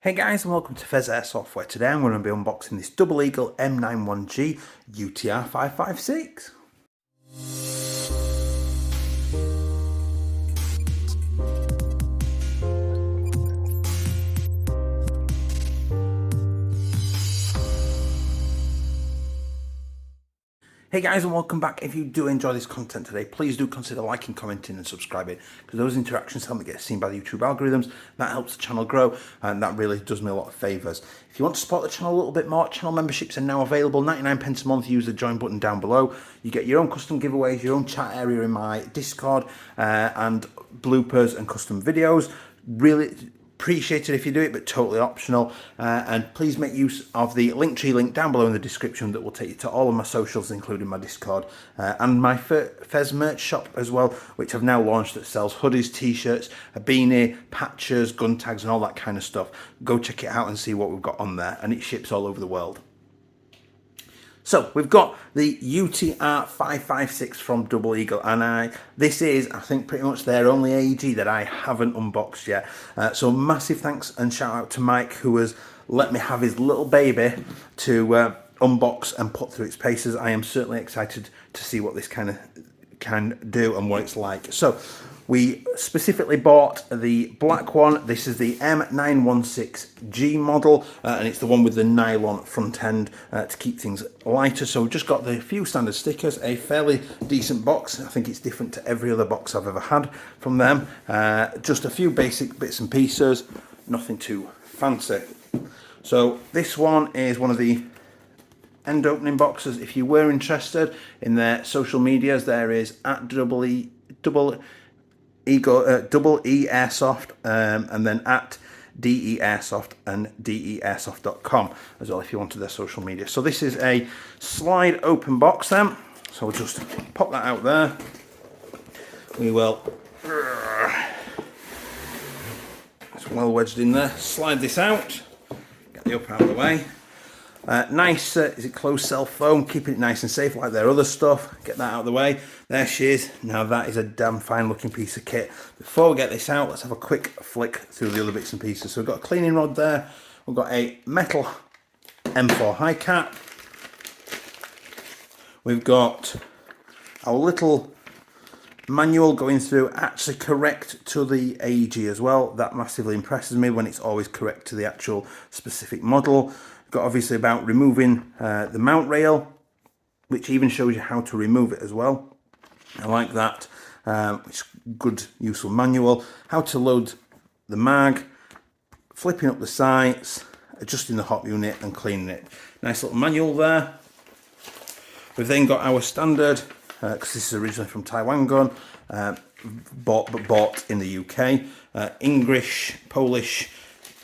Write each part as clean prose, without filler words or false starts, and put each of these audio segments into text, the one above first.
Hey guys, and welcome to Pheas Airsoft, where today I'm going to be unboxing this Double Eagle M91G UTR556. Hey guys, and welcome back. If you do enjoy this content today, please do consider liking, commenting and subscribing, because those interactions help me get seen by the YouTube algorithms. That helps the channel grow, and that really does me a lot of favours. If you want to support the channel a little bit more, channel memberships are now available, 99p a month. Use the join button down below. You get your own custom giveaways, your own chat area in my Discord, and bloopers and custom videos. Really appreciate it if you do it, but totally optional. And please make use of the Linktree link down below in the description that will take you to all of my socials, including my Discord and my Pheas merch shop as well, which I've now launched, that sells hoodies, t-shirts, a beanie, patches, gun tags and all that kind of stuff. Go check it out and see what we've got on there, and it ships all over the world. So we've got the UTR556 from Double Eagle, and this is, I think, pretty much their only AEG that I haven't unboxed yet. So massive thanks and shout out to Mike, who has let me have his little baby to unbox and put through its paces. I am certainly excited to see what this can do and what it's like. So we specifically bought the black one. This is the M916G model, and it's the one with the nylon front end to keep things lighter. So we've just got the few standard stickers, a fairly decent box. I think it's different to every other box I've ever had from them. Just a few basic bits and pieces, nothing too fancy. So this one is one of the end opening boxes. If you were interested in their social medias, there is at Double E Airsoft, and then at DE Airsoft and DEAirsoft.com as well if you wanted their social media. So this is a slide open box then. So we'll just pop that out there. We will, it's well wedged in there. Slide this out. Get the up out of the way. Nice, is it closed cell foam, keeping it nice and safe like their other stuff. Get that out of the way. There she is. Now that is a damn fine looking piece of kit. Before we get this out, let's have a quick flick through the other bits and pieces. So we've got a cleaning rod there. We've got a metal M4 high cap. We've got our little manual going through, actually correct to the AEG as well. That massively impresses me when it's always correct to the actual specific model. Got obviously about removing the mount rail, which even shows you how to remove it as well. I like that. It's good, useful manual. How to load the mag, flipping up the sights, adjusting the hop unit and cleaning it. Nice little manual there. We've then got our standard, because this is originally from Taiwan gun, bought in the UK, English, Polish,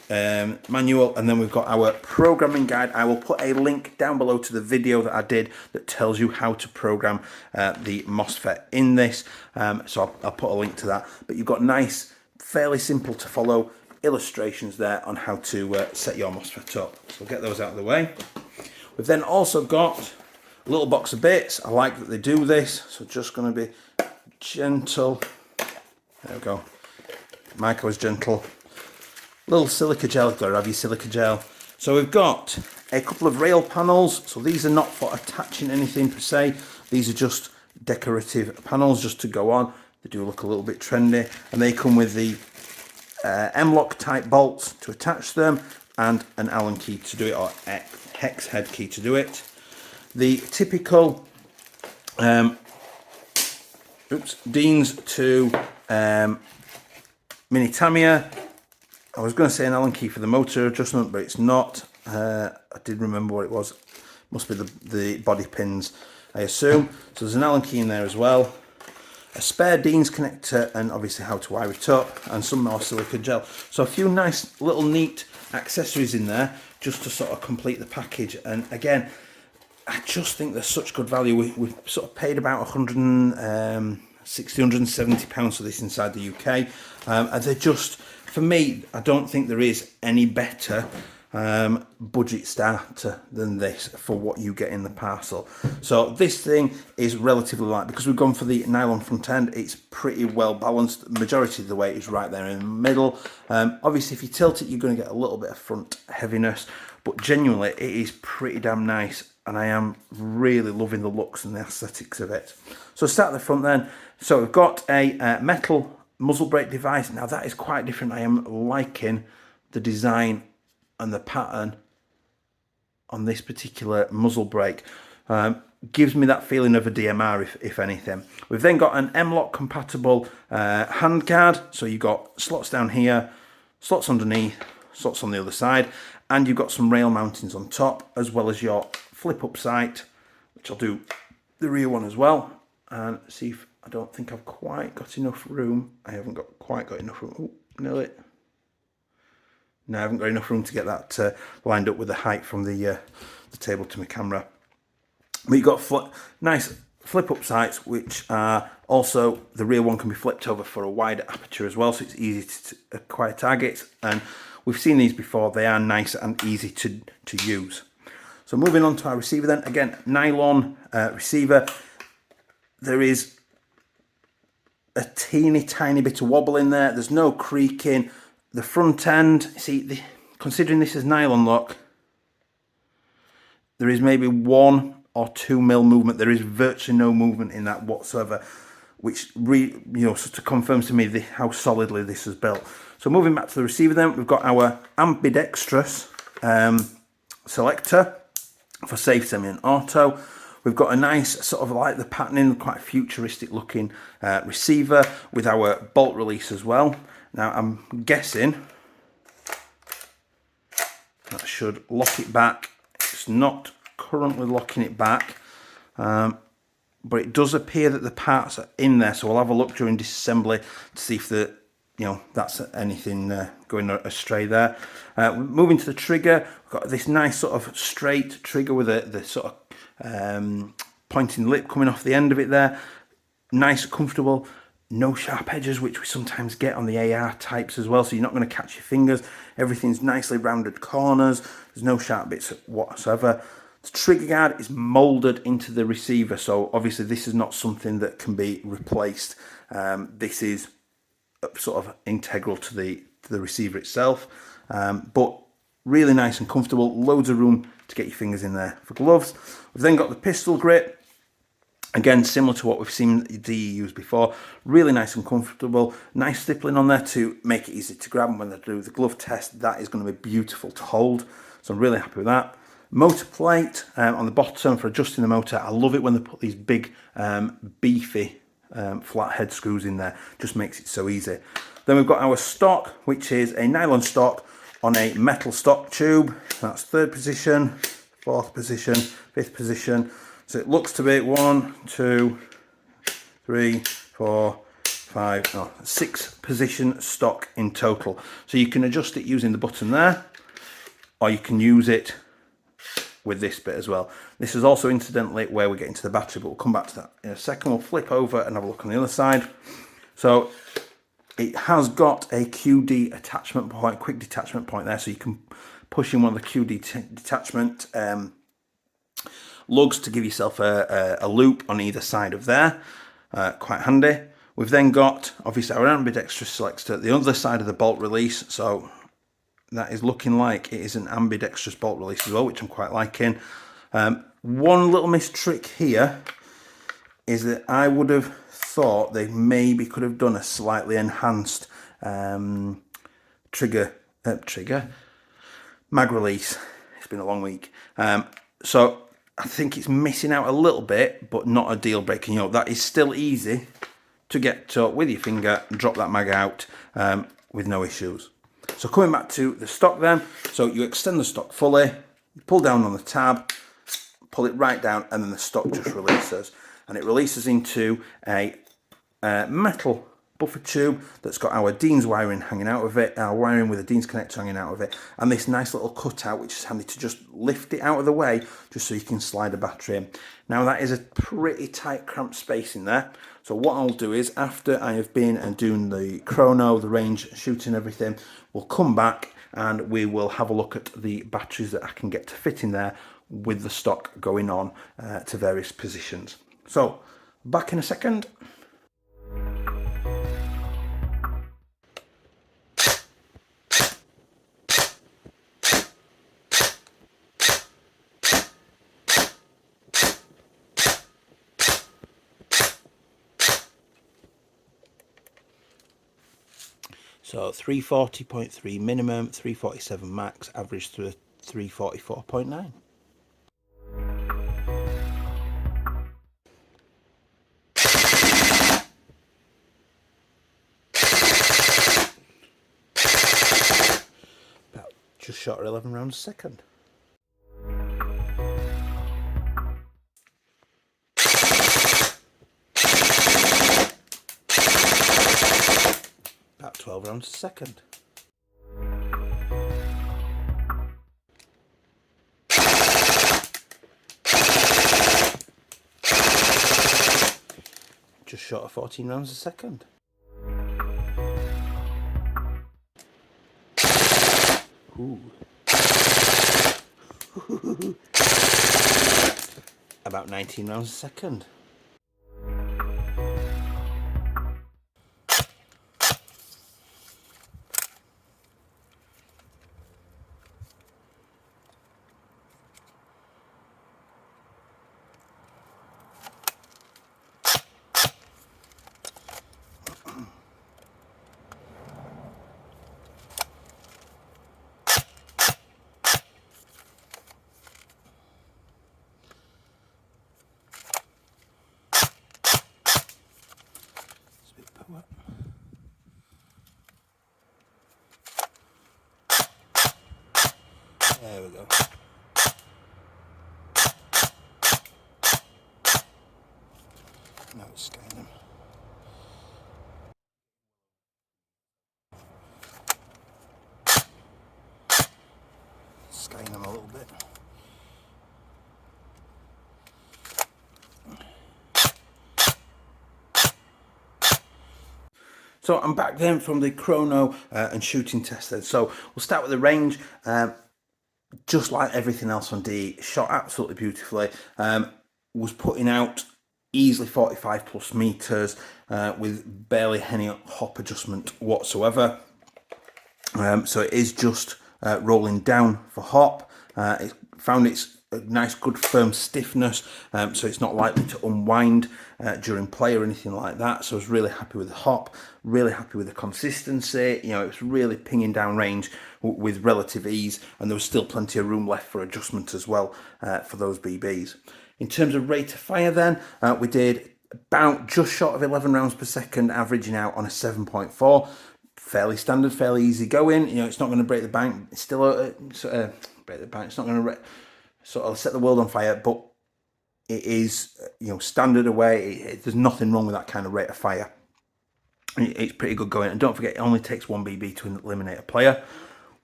manual, and then we've got our programming guide. I will put a link down below to the video that I did that tells you how to program the MOSFET in this, so I'll put a link to that. But you've got nice, fairly simple to follow illustrations there on how to set your MOSFET up. So we'll get those out of the way. We've then also got a little box of bits. I like that they do this, so just going to be gentle. There we go. Michael was gentle. Little silica gel, got to have your silica gel. So we've got a couple of rail panels. So these are not for attaching anything per se. These are just decorative panels just to go on. They do look a little bit trendy, and they come with the M-lock type bolts to attach them and an Allen key to do it, or hex head key to do it. The typical Dean's to Mini Tamiya. I was going to say an Allen key for the motor adjustment, but it's not. I did remember what it was. Must be the body pins, I assume. So there's an Allen key in there as well. A spare Dean's connector, and obviously how to wire it up, and some more silica gel. So a few nice little neat accessories in there just to sort of complete the package. And again, I just think they're such good value. We sort of paid about £160, £170 for this inside the UK. And they're just, for me, I don't think there is any better budget starter than this for what you get in the parcel. So this thing is relatively light because we've gone for the nylon front end. It's pretty well balanced. The majority of the weight is right there in the middle. Obviously if you tilt it, you're going to get a little bit of front heaviness, but genuinely it is pretty damn nice, and I am really loving the looks and the aesthetics of it. So start at the front then. So we've got a metal muzzle brake device. Now that is quite different. I am liking the design and the pattern on this particular muzzle brake. Gives me that feeling of a DMR, if anything. We've then got an M-LOK compatible hand guard. So you've got slots down here, slots underneath, slots on the other side, and you've got some rail mountings on top, as well as your flip-up sight, which I'll do the rear one as well, and see if I don't think I've quite got enough room. I haven't quite got enough room. Oh, nail it. No, I haven't got enough room to get that lined up with the height from the table to my camera. But you've got nice flip-up sights, which are also, the rear one can be flipped over for a wider aperture as well, so it's easy to acquire targets. And we've seen these before, they are nice and easy to use. So moving on to our receiver then, again, nylon receiver. There is a teeny tiny bit of wobble in there, there's no creaking. The front end, see, considering this is nylon lock, there is maybe 1 or 2 mil movement. There is virtually no movement in that whatsoever, which sort of confirms to me how solidly this is built. So moving back to the receiver then, we've got our ambidextrous selector for safe, semi and auto. We've got a nice sort of like the patterning, quite futuristic looking receiver with our bolt release as well. Now I'm guessing that should lock it back. It's not currently locking it back, but it does appear that the parts are in there, so we'll have a look during disassembly to see if that's anything going astray there. Moving to the trigger, we've got this nice sort of straight trigger with the sort of pointing lip coming off the end of it there. Nice, comfortable. No sharp edges, which we sometimes get on the AR types as well, so you're not going to catch your fingers. Everything's nicely rounded corners. There's no sharp bits whatsoever. The trigger guard is moulded into the receiver, so obviously this is not something that can be replaced. This is sort of integral to the receiver itself, but really nice and comfortable. Loads of room to get your fingers in there for gloves. We've then got the pistol grip. Again, similar to what we've seen DE use before, really nice and comfortable. Nice stippling on there to make it easy to grab, and when they do the glove test, that is going to be beautiful to hold. So I'm really happy with that. Motor plate on the bottom for adjusting the motor. I love it when they put these big, beefy flat head screws in there. Just makes it so easy. Then we've got our stock, which is a nylon stock on a metal stock tube. That's 3rd position, 4th position, 5th position. So it looks to be 1, 2, 3, 4, 5, 6 position stock in total. So you can adjust it using the button there, or you can use it with this bit as well. This is also incidentally where we get into the battery, but we'll come back to that in a second. We'll flip over and have a look on the other side. So it has got a QD attachment point, quick detachment point there, so you can push in one of the QD detachment lugs to give yourself a loop on either side of there. Quite handy. We've then got obviously our ambidextrous selector at the other side of the bolt release, so that is looking like it is an ambidextrous bolt release as well, which I'm quite liking. One little missed trick here is that I would have thought they maybe could have done a slightly enhanced trigger mag release. It's been a long week, so I think it's missing out a little bit, but not a deal breaker. That is still easy to get to with your finger and drop that mag out with no issues. So coming back to the stock then, so you extend the stock fully, you pull down on the tab, pull it right down, and then the stock just releases. And it releases into a metal buffer tube that's got our Dean's wiring hanging out of it, our wiring with a Dean's connector hanging out of it, and this nice little cutout which is handy to just lift it out of the way just so you can slide a battery in. Now that is a pretty tight cramped space in there, so what I'll do is after I have been and doing the chrono, the range, shooting everything, we'll come back and we will have a look at the batteries that I can get to fit in there with the stock going on to various positions. So back in a second. So 340.3 minimum, 347 max, average to 344.9. About just short of 11 rounds a second. About 12 rounds a second. Just short of 14 rounds a second. Ooh. About 19 rounds a second. There we go. Now it's scanning them. Scanning them a little bit. So I'm back then from the chrono and shooting test then. So we'll start with the range. Just like everything else on D, shot absolutely beautifully. Was putting out easily 45 plus meters with barely any hop adjustment whatsoever. So it is just rolling down for hop. It found its a nice good firm stiffness, so it's not likely to unwind during play or anything like that. So I was really happy with the hop, really happy with the consistency. You know, it was really pinging down range with relative ease, and there was still plenty of room left for adjustment as well for those BBs. In terms of rate of fire then, we did about just short of 11 rounds per second, averaging out on a 7.4. Fairly standard, fairly easy going. You know, it's not going to break the bank. It's still break the bank. It's not going to sort of set the world on fire, but it is, you know, standard away. There's nothing wrong with that kind of rate of fire. It's pretty good going. And don't forget, it only takes one BB to eliminate a player.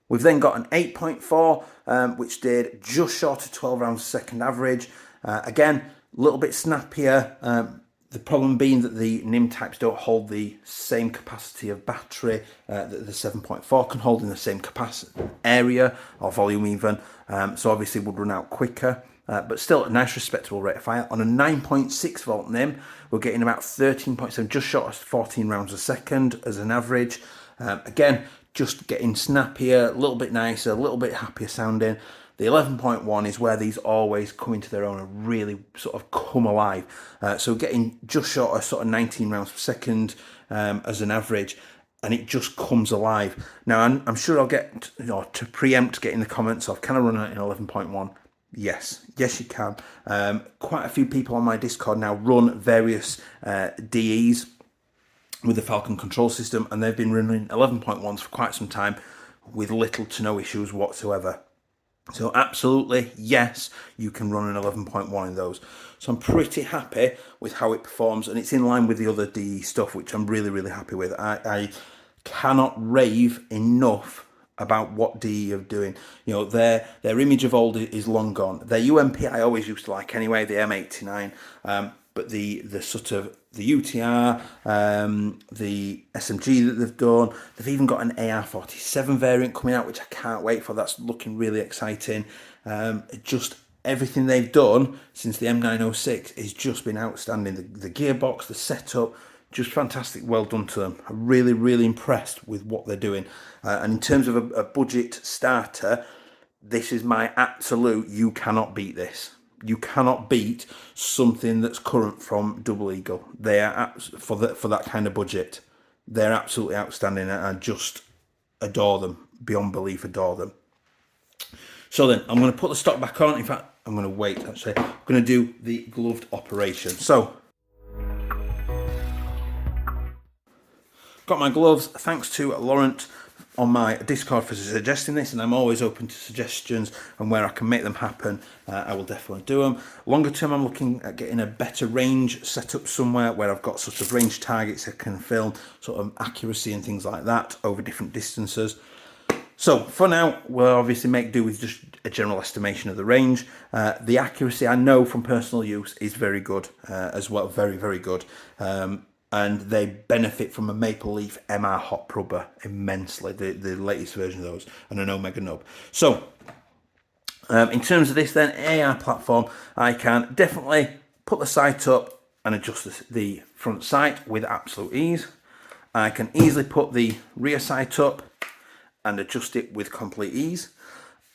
We've then got an 8.4, which did just short of 12 rounds a second average. Again, a little bit snappier. The problem being that the NIM types don't hold the same capacity of battery that the 7.4 can hold in the same capacity area or volume even. So obviously would run out quicker, but still a nice respectable rate of fire. On a 9.6 volt NIM, we're getting about 13.7, just short of 14 rounds a second as an average. Again, just getting snappier, a little bit nicer, a little bit happier sounding. The 11.1 is where these always come into their own and really sort of come alive. So getting just short of sort of 19 rounds per second as an average, and it just comes alive. Now, I'm sure I'll get, you know, to preempt getting the comments of, can I run it in 11.1? Yes, you can. Quite a few people on my Discord now run various DEs with the Falcon control system, and they've been running 11.1s for quite some time with little to no issues whatsoever. So absolutely, yes, you can run an 11.1 in those. So I'm pretty happy with how it performs, and it's in line with the other DE stuff, which I'm really, really happy with. I cannot rave enough about what DE are doing. You know, their image of old is long gone. Their UMP I always used to like anyway, the M89, but the sort of the UTR, the SMG that they've done. They've even got an AR47 variant coming out, which I can't wait for. That's looking really exciting. Just everything they've done since the M906 has just been outstanding. The gearbox, the setup, just fantastic. Well done to them. I'm really, really impressed with what they're doing. And in terms of a budget starter, this is my absolute, you cannot beat this. You cannot beat something that's current from Double Eagle. They are for that kind of budget. They're absolutely outstanding, and I just adore them beyond belief. Adore them. So then, I'm going to put the stock back on. In fact, I'm going to wait. Actually, I'm going to do the gloved operation. So, got my gloves. Thanks to Laurent on my Discord for suggesting this, and I'm always open to suggestions, and where I can make them happen, I will definitely do them. Longer term, I'm looking at getting a better range set up somewhere where I've got sort of range targets I can film, sort of accuracy and things like that over different distances. So for now, we'll obviously make do with just a general estimation of the range. The accuracy, I know from personal use, is very good as well, very, very good. And they benefit from a Maple Leaf MR hot rubber immensely, the latest version of those, and an Omega nub. So, in terms of this then, AR platform, I can definitely put the sight up and adjust the front sight with absolute ease. I can easily put the rear sight up and adjust it with complete ease.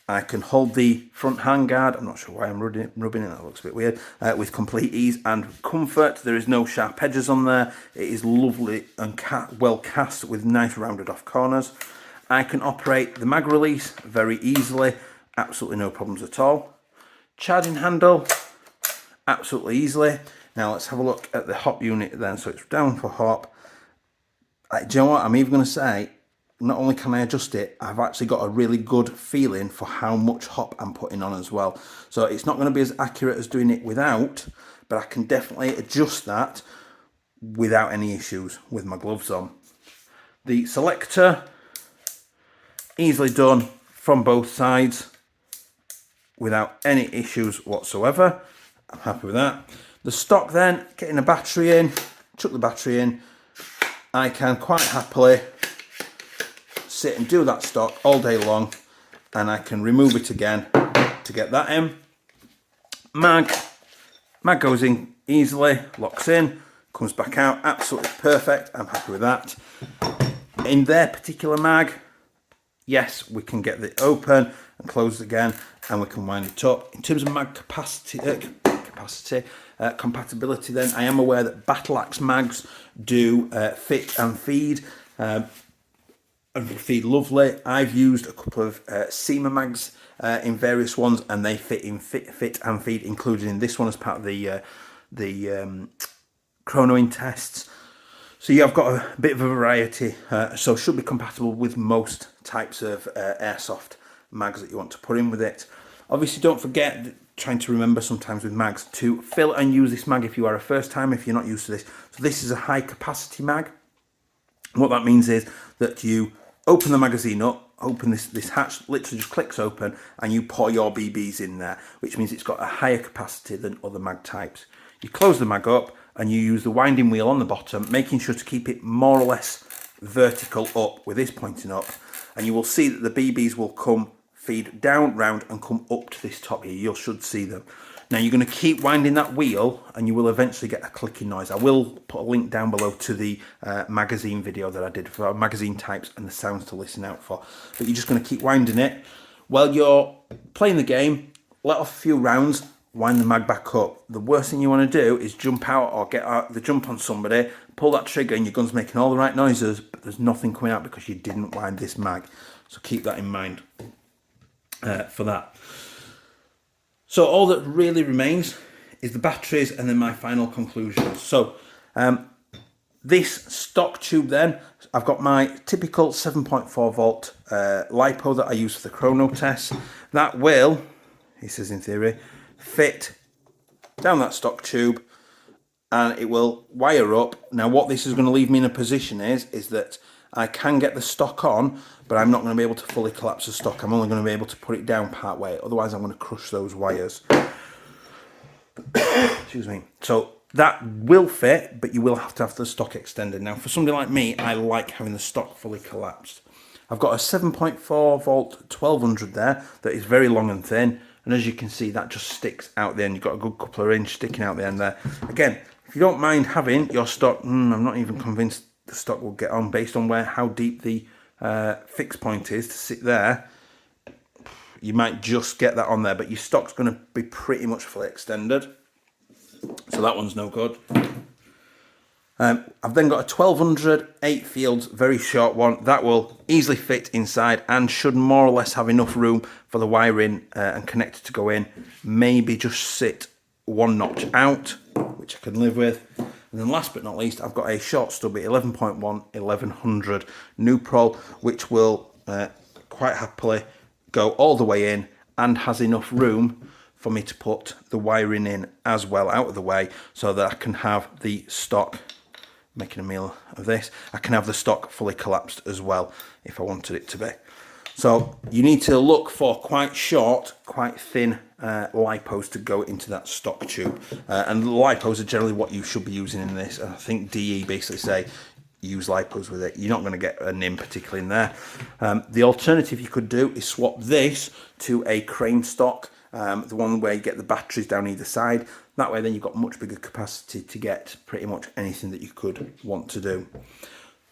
I can hold the front handguard, I'm not sure why I'm rubbing it, that looks a bit weird, with complete ease and comfort. There is no sharp edges on there. It is lovely and well cast with nice rounded off corners. I can operate the mag release very easily, absolutely no problems at all. Charging handle, absolutely easily. Now let's have a look at the hop unit then. So it's down for hop. Do you know what, I'm even going to say, not only can I adjust it, I've actually got a really good feeling for how much hop I'm putting on as well. So it's not going to be as accurate as doing it without, but I can definitely adjust that without any issues with my gloves on. The selector, easily done from both sides without any issues whatsoever. I'm happy with that. The stock then, getting a battery in, chuck the battery in, I can quite happily sit and do that stock all day long, and I can remove it again to get that in. Mag goes in easily, locks in, comes back out, absolutely perfect. I'm happy with that. In their particular mag, yes, we can get it open and closed again, and we can wind it up. In terms of mag compatibility then, I am aware that Battle Axe mags do fit and feed. And feed lovely. I've used a couple of SEMA mags in various ones, and they fit and feed, including in this one as part of the chronoing tests. So yeah, I've got a bit of a variety, so should be compatible with most types of airsoft mags that you want to put in with it. Obviously, don't forget, trying to remember sometimes with mags, to fill and use this mag if you are a first time, if you're not used to this. So this is a high capacity mag. What that means is that you open the magazine up, open this hatch, literally just clicks open, and you pour your BBs in there, which means it's got a higher capacity than other mag types. You close the mag up and you use the winding wheel on the bottom, making sure to keep it more or less vertical up with this pointing up, and you will see that the BBs will come feed down, round, and come up to this top here. You should see them. Now you're going to keep winding that wheel and you will eventually get a clicking noise. I will put a link down below to the magazine video that I did for magazine types and the sounds to listen out for. But you're just going to keep winding it. While you're playing the game, let off a few rounds, wind the mag back up. The worst thing you want to do is jump out or get out the jump on somebody, pull that trigger and your gun's making all the right noises, but there's nothing coming out because you didn't wind this mag. So keep that in mind for that. So all that really remains is the batteries and then my final conclusions. So this stock tube then, I've got my typical 7.4 volt lipo that I use for the chrono test. That will, he says in theory, fit down that stock tube and it will wire up. Now what this is going to leave me in a position is that I can get the stock on, but I'm not going to be able to fully collapse the stock. I'm only going to be able to put it down part way. Otherwise, I'm going to crush those wires. Excuse me. So that will fit, but you will have to have the stock extended. Now, for somebody like me, I like having the stock fully collapsed. I've got a 7.4 volt 1200 there that is very long and thin, and as you can see, that just sticks out the end. You've got a good couple of inches sticking out the end there. Again, if you don't mind having your stock, I'm not even convinced the stock will get on based on how deep the fix point is to sit there. You might just get that on there, but your stock's going to be pretty much fully extended. So that one's no good. I've then got a 1200 8 fields, very short one. That will easily fit inside and should more or less have enough room for the wiring and connector to go in. Maybe just sit one notch out, which I can live with. And then last but not least, I've got a short stubby 11.1 1100 Nuprol, which will quite happily go all the way in and has enough room for me to put the wiring in as well out of the way, so that I can have the stock, making a meal of this, I can have the stock fully collapsed as well if I wanted it to be. So you need to look for quite short, quite thin lipos to go into that stock tube. And lipos are generally what you should be using in this. And I think DE basically say use lipos with it. You're not going to get a NIM particularly in there. The alternative you could do is swap this to a crane stock, the one where you get the batteries down either side. That way then you've got much bigger capacity to get pretty much anything that you could want to do.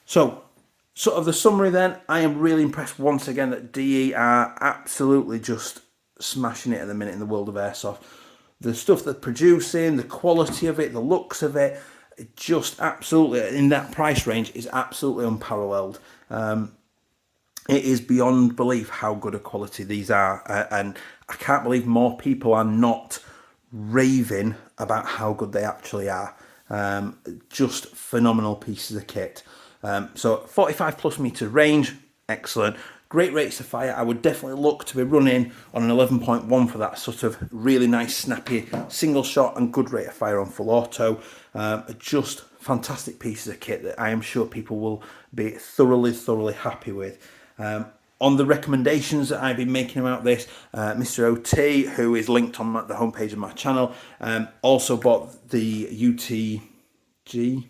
So sort of the summary then, I am really impressed once again that DE are absolutely just smashing it at the minute in the world of airsoft. The stuff they're producing, the quality of it, the looks of it, just absolutely, in that price range, is absolutely unparalleled. It is beyond belief how good a quality these are, and I can't believe more people are not raving about how good they actually are. Just phenomenal pieces of kit. So 45 plus meter range, excellent. Great rates of fire. I would definitely look to be running on an 11.1 for that sort of really nice snappy single shot and good rate of fire on full auto. Just fantastic pieces of kit that I am sure people will be thoroughly happy with. On the recommendations that I've been making about this, Mr. OT, who is linked on the homepage of my channel, also bought the UTG,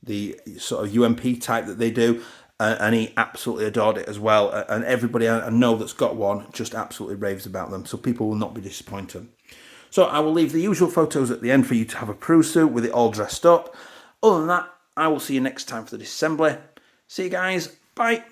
the sort of UMP type that they do, and he absolutely adored it as well. And everybody I know that's got one just absolutely raves about them, so people will not be disappointed. So I will leave the usual photos at the end for you to have a peruse with it all dressed up. Other than that, I will see you next time for the disassembly. See you guys, bye.